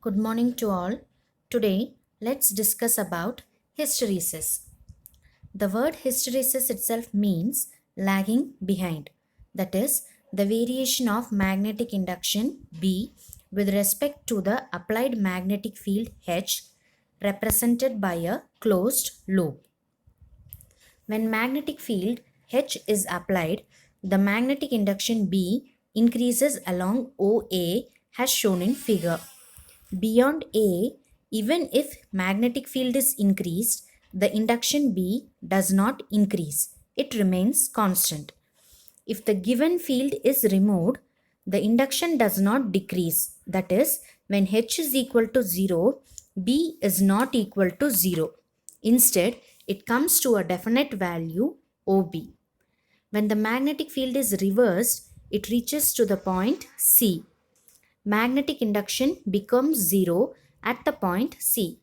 Good morning to all. Today, let's discuss about hysteresis. The word hysteresis itself means lagging behind. That is, the variation of magnetic induction B with respect to the applied magnetic field H represented by a closed loop. When magnetic field H is applied, the magnetic induction B increases along OA as shown in figure. Beyond A, even if magnetic field is increased, the induction B does not increase. It remains constant. If the given field is removed, the induction does not decrease. That is, when H is equal to 0, B is not equal to 0. Instead, it comes to a definite value OB. When the magnetic field is reversed, it reaches to the point C. Magnetic induction becomes zero at the point C.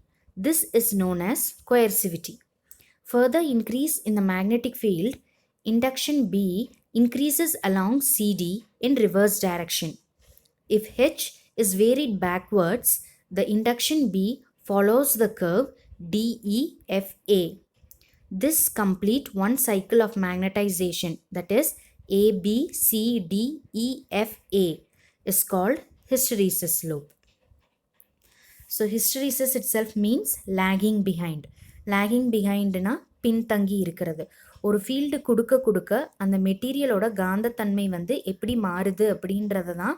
This is known as coercivity. Further increase in the magnetic field, induction B increases along CD in reverse direction. If H is varied backwards, the induction B follows the curve DEFA. This complete one cycle of magnetization, that is ABCDEFA, is called hysteresis loop. So hysteresis itself means lagging behind. Lagging behindனா பின்தங்கி இருக்கிறது. ஒரு field கொடுக்க அந்த மெட்டீரியலோட காந்தத்தன்மை வந்து எப்படி மாறுது அப்படின்றத தான்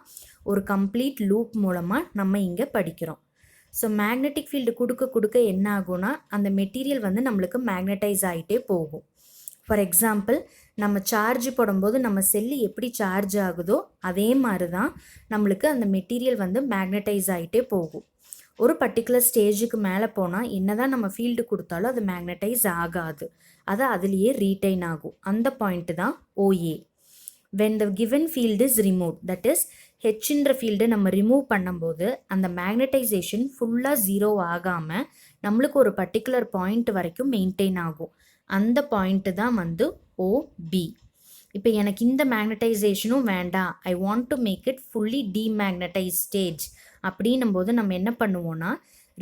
ஒரு கம்ப்ளீட் லூப் மூலமாக நம்ம இங்கே படிக்கிறோம். ஸோ மேக்னெட்டிக் ஃபீல்டு கொடுக்க என்ன ஆகும்னா அந்த மெட்டீரியல் வந்து நம்மளுக்கு மேக்னடைஸ் ஆகிட்டே போகும். ஃபார் எக்ஸாம்பிள், நம்ம சார்ஜ் போடும்போது நம்ம செல்லு எப்படி சார்ஜ் ஆகுதோ அதே மாதிரி தான் நம்மளுக்கு அந்த மெட்டீரியல் வந்து மேக்னடைஸ் ஆகிட்டே போகும். ஒரு பர்டிகுலர் ஸ்டேஜுக்கு மேலே போனால் என்ன தான் நம்ம ஃபீல்டு கொடுத்தாலும் அது மேக்னடைஸ் ஆகாது. அது அதுலேயே ரீட்டைன் ஆகும். அந்த பாயிண்ட்டு தான் OA. when the given field is removed, that is ஹெச்ன்ற ஃபீல்டு நம்ம ரிமூவ் பண்ணும்போது அந்த மேக்னடைசேஷன் ஃபுல்லாக ஜீரோ ஆகாமல் நம்மளுக்கு ஒரு பர்டிகுலர் பாயிண்ட் வரைக்கும் மெயின்டைன் ஆகும். அந்த பாயிண்ட்டு தான் வந்து OB. இப்போ எனக்கு இந்த மேக்னடைசேஷனும் வேண்டாம், I want to make it fully demagnetise stage அப்படின்னும் போது நம்ம என்ன பண்ணுவோம்னா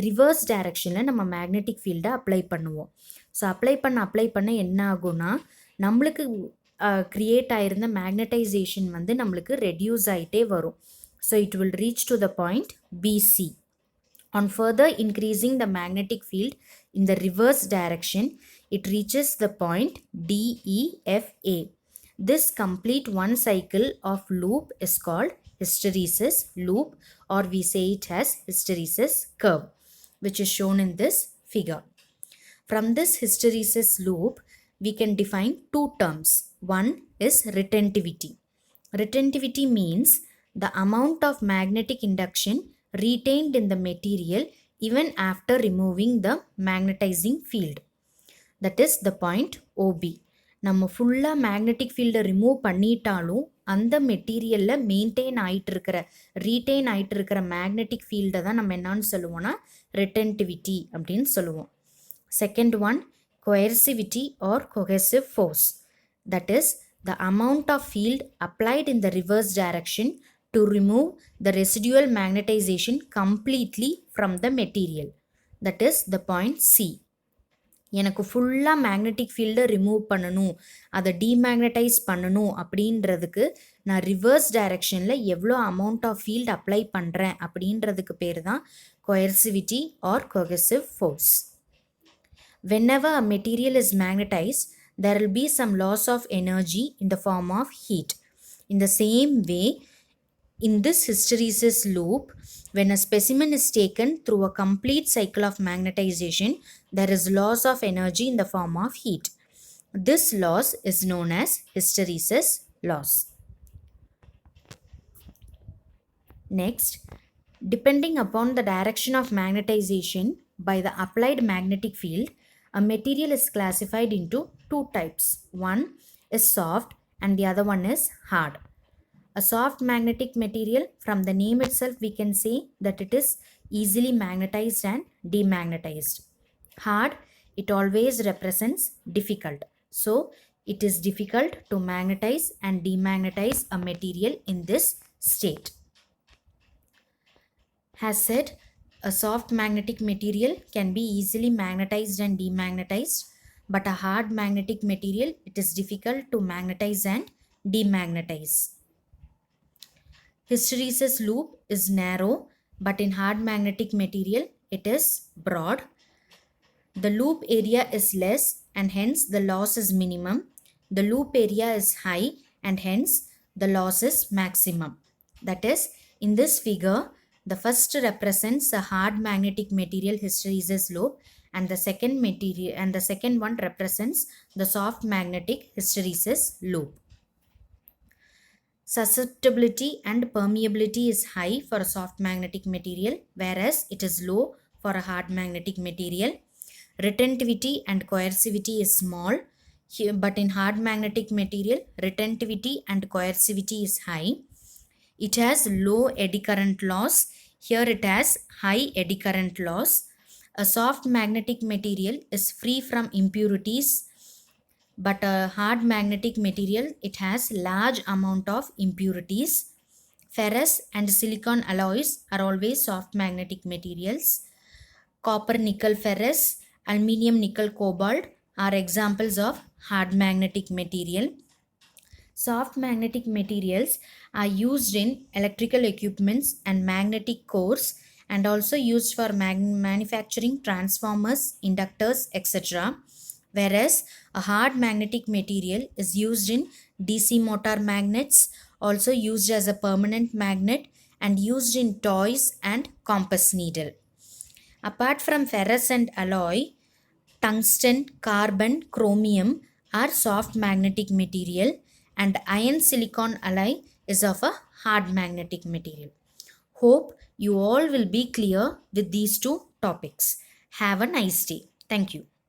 ரிவர்ஸ் டைரக்ஷனில் நம்ம மேக்னெட்டிக் ஃபீல்டை அப்ளை பண்ணுவோம். ஸோ அப்ளை பண்ண என்ன ஆகும்னா நம்மளுக்கு கிரியேட் ஆயிருந்த மேக்னடைசேஷன் வந்து நம்மளுக்கு ரெடியூஸ் ஆகிட்டே வரும். So it will reach to the point BC. On further increasing the magnetic field in the reverse direction, it reaches the point DEFA. This complete one cycle of loop is called hysteresis loop, or we say it as hysteresis curve, which is shown in this figure. From this hysteresis loop, we can define two terms. One is retentivity. Retentivity means the amount of magnetic induction retained in the material even after removing the magnetizing field. That is the point OB. நம்ம ஃபுல்லாக magnetic ஃபீல்டை remove பண்ணிட்டாலும் அந்த மெட்டீரியலில் retain ஆகிட்டு இருக்கிற magnetic ஃபீல்டை தான் நம்ம என்னான்னு சொல்லுவோம்னா ரிட்டன்டிவிட்டி அப்படின்னு சொல்லுவோம். Second one, coercivity or cohesive force. That is the amount of field applied in the reverse direction to remove the residual magnetization completely from the material. That is the point C. எனக்கு ஃபுல்லாக magnetic ஃபீல்டை remove பண்ணணும், அதை டீமேக்னடைஸ் பண்ணணும் அப்படின்றதுக்கு நான் reverse டைரக்ஷனில் எவ்வளோ அமௌண்ட் ஆஃப் ஃபீல்டு அப்ளை பண்ணுறேன் அப்படின்றதுக்கு பேர் தான் coercivity or cohesive force. Whenever a material is magnetized, there will be some loss of energy in the form of heat. In the same way, in this hysteresis loop, when a specimen is taken through a complete cycle of magnetization, there is loss of energy in the form of heat. This loss is known as hysteresis loss. Next, depending upon the direction of magnetization by the applied magnetic field, a material is classified into two types. One is soft and the other one is hard. A soft magnetic material, from the name itself we can say that it is easily magnetized and demagnetized. Hard, it always represents difficult. So it is difficult to magnetize and demagnetize a material in this state. As said, A soft magnetic material can be easily magnetized and demagnetized, but a hard magnetic material, it is difficult to magnetize and demagnetize. Hysteresis loop is narrow, but in hard magnetic material, it is broad. The loop area is less and hence the loss is minimum. The loop area is high and hence the loss is maximum. That is, in this figure, the first represents a hard magnetic material hysteresis loop, and the second one represents the soft magnetic hysteresis loop. Susceptibility and permeability is high for a soft magnetic material, whereas it is low for a hard magnetic material. Retentivity and coercivity is small, but in hard magnetic material, retentivity and coercivity is high. It has low eddy current loss. Here it has high eddy current loss. A soft magnetic material is free from impurities, but a hard magnetic material, it has large amount of impurities. Ferrous and silicon alloys are always soft magnetic materials. Copper nickel ferrous, aluminium nickel cobalt are examples of hard magnetic material. Soft magnetic materials are used in electrical equipments and magnetic cores, and also used for manufacturing transformers, inductors, etc. Whereas a hard magnetic material is used in DC motor magnets, also used as a permanent magnet, and used in toys and compass needle. Apart from ferrous and alloy, tungsten, carbon, chromium are soft magnetic material, and iron silicon alloy is of a hard magnetic material. Hope you all will be clear with these two topics. Have a nice day. Thank you.